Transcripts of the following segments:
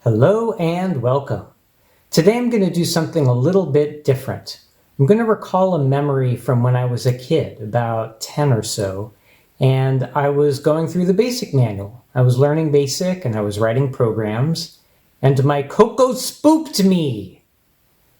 Hello and welcome. Today I'm going to do something a little bit different. I'm going to recall a memory from when I was a kid, about 10 or so, and I was going through the basic manual. I was learning basic and I was writing programs, and my CoCo spooked me.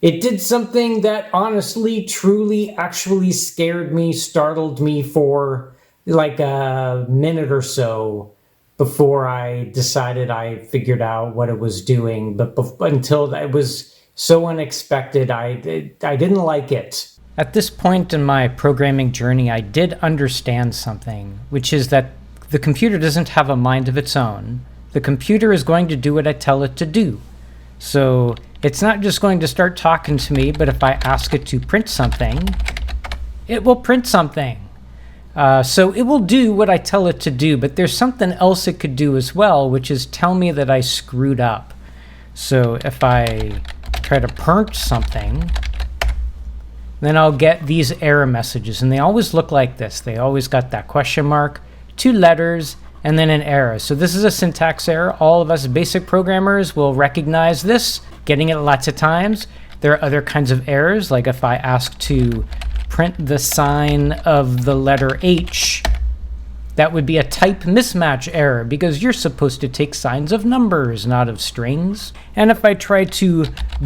It did something that honestly, truly, actually scared me, startled me for like a minute or so before I decided I figured out what it was doing. But until it was so unexpected, I didn't like it. At this point in my programming journey, I did understand something, which is that the computer doesn't have a mind of its own. The computer is going to do what I tell it to do. So it's not just going to start talking to me, but if I ask it to print something, it will print something. So it will do what I tell it to do, but there's something else it could do as well, which is tell me that I screwed up. So if I try to print something, then I'll get these error messages, and they always look like this. They always got that question mark, 2 letters, and then an error. So this is a syntax error. All of us basic programmers will recognize this, getting it lots of times. There are other kinds of errors, like if I ask to print the sign of the letter H, that would be a type mismatch error because you're supposed to take signs of numbers, not of strings. And if I try to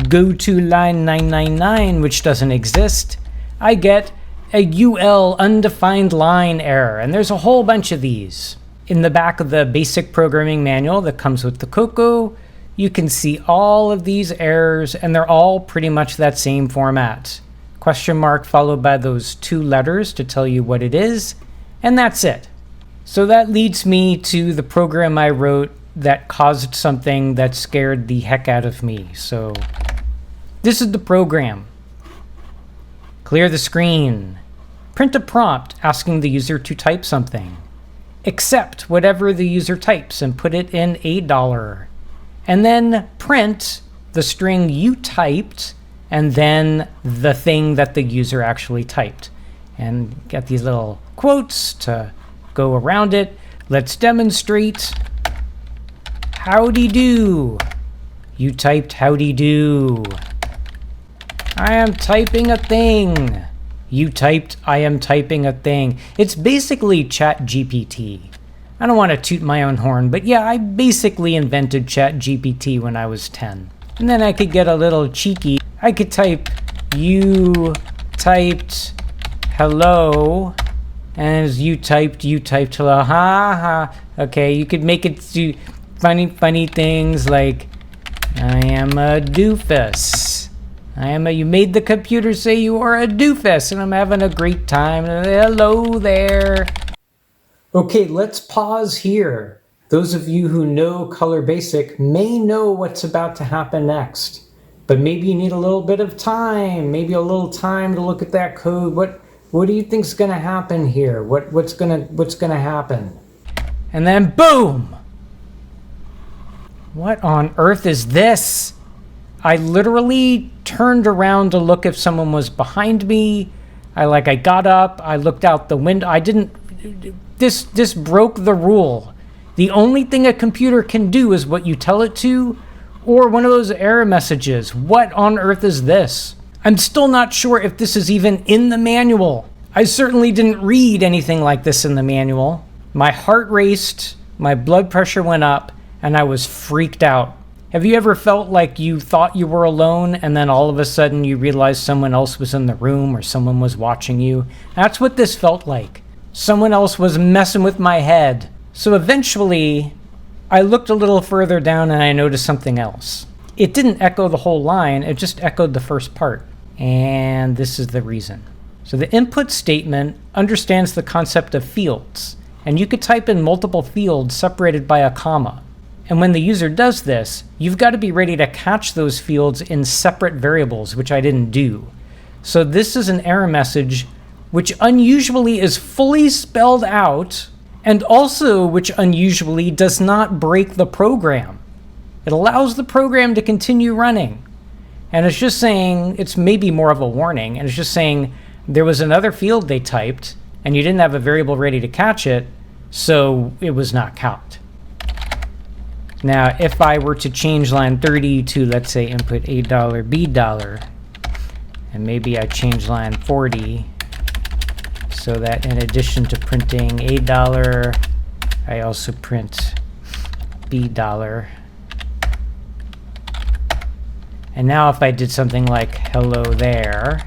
go to line 999, which doesn't exist, I get a UL undefined line error. And there's a whole bunch of these. In the back of the basic programming manual that comes with the CoCo, you can see all of these errors, and they're all pretty much that same format. Question mark followed by those 2 letters to tell you what it is, and that's it. So that leads me to the program I wrote that caused something that scared the heck out of me. So this is the program. Clear the screen. Print a prompt asking the user to type something. Accept whatever the user types and put it in $1. And then print the string you typed and then the thing that the user actually typed. And get these little quotes to go around it. Let's demonstrate. Howdy do. You typed howdy do. I am typing a thing. You typed I am typing a thing. It's basically ChatGPT. I don't want to toot my own horn, but yeah, I basically invented ChatGPT when I was 10. And then I could get a little cheeky. I could type, you typed hello, and as you typed hello, ha ha. Okay, you could make it do funny things like, I am a doofus. You made the computer say you are a doofus, and I'm having a great time. Hello there. Okay, let's pause here. Those of you who know Color Basic may know what's about to happen next, but maybe you need a little bit of time, maybe a little time to look at that code. What do you think's going to happen here? What's going to happen? And then boom! What on earth is this? I literally turned around to look if someone was behind me. I got up, I looked out the window. This broke the rule. The only thing a computer can do is what you tell it to, or one of those error messages. What on earth is this? I'm still not sure if this is even in the manual. I certainly didn't read anything like this in the manual. My heart raced, my blood pressure went up, and I was freaked out. Have you ever felt like you thought you were alone, and then all of a sudden you realized someone else was in the room or someone was watching you? That's what this felt like. Someone else was messing with my head. So eventually, I looked a little further down and I noticed something else. It didn't echo the whole line, it just echoed the first part. And this is the reason. So the input statement understands the concept of fields, and you could type in multiple fields separated by a comma. And when the user does this, you've got to be ready to catch those fields in separate variables, which I didn't do. So this is an error message which unusually is fully spelled out, and also which unusually does not break the program. It allows the program to continue running. And it's just saying, it's maybe more of a warning, and it's just saying there was another field they typed, and you didn't have a variable ready to catch it, so it was not caught. Now, if I were to change line 30 to, let's say, input $8 B dollar, and maybe I change line 40 so that in addition to printing $8, I also print B dollar. And now if I did something like hello there,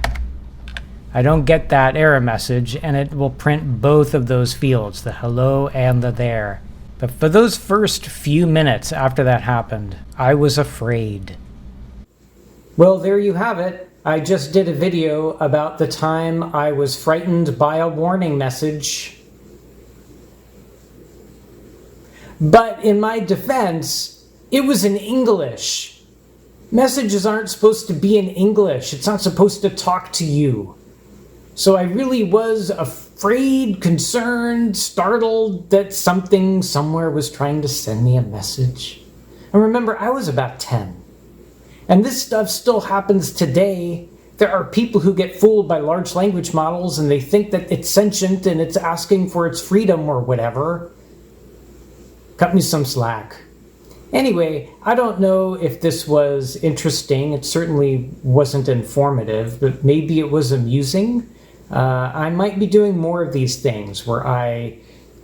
I don't get that error message, and it will print both of those fields, the hello and the there. But for those first few minutes after that happened, I was afraid. Well, there you have it. I just did a video about the time I was frightened by a warning message. But in my defense, it was in English. Messages aren't supposed to be in English. It's not supposed to talk to you. So I really was afraid, concerned, startled that something somewhere was trying to send me a message. And remember, I was about 10. And this stuff still happens today. There are people who get fooled by large language models and they think that it's sentient and it's asking for its freedom or whatever. Cut me some slack. Anyway, I don't know if this was interesting. It certainly wasn't informative, but maybe it was amusing. I might be doing more of these things where I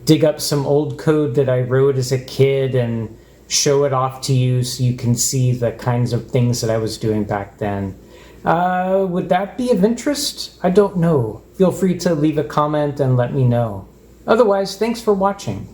dig up some old code that I wrote as a kid and show it off to you so you can see the kinds of things that I was doing back then. Would that be of interest? I don't know. Feel free to leave a comment and let me know. Otherwise, thanks for watching.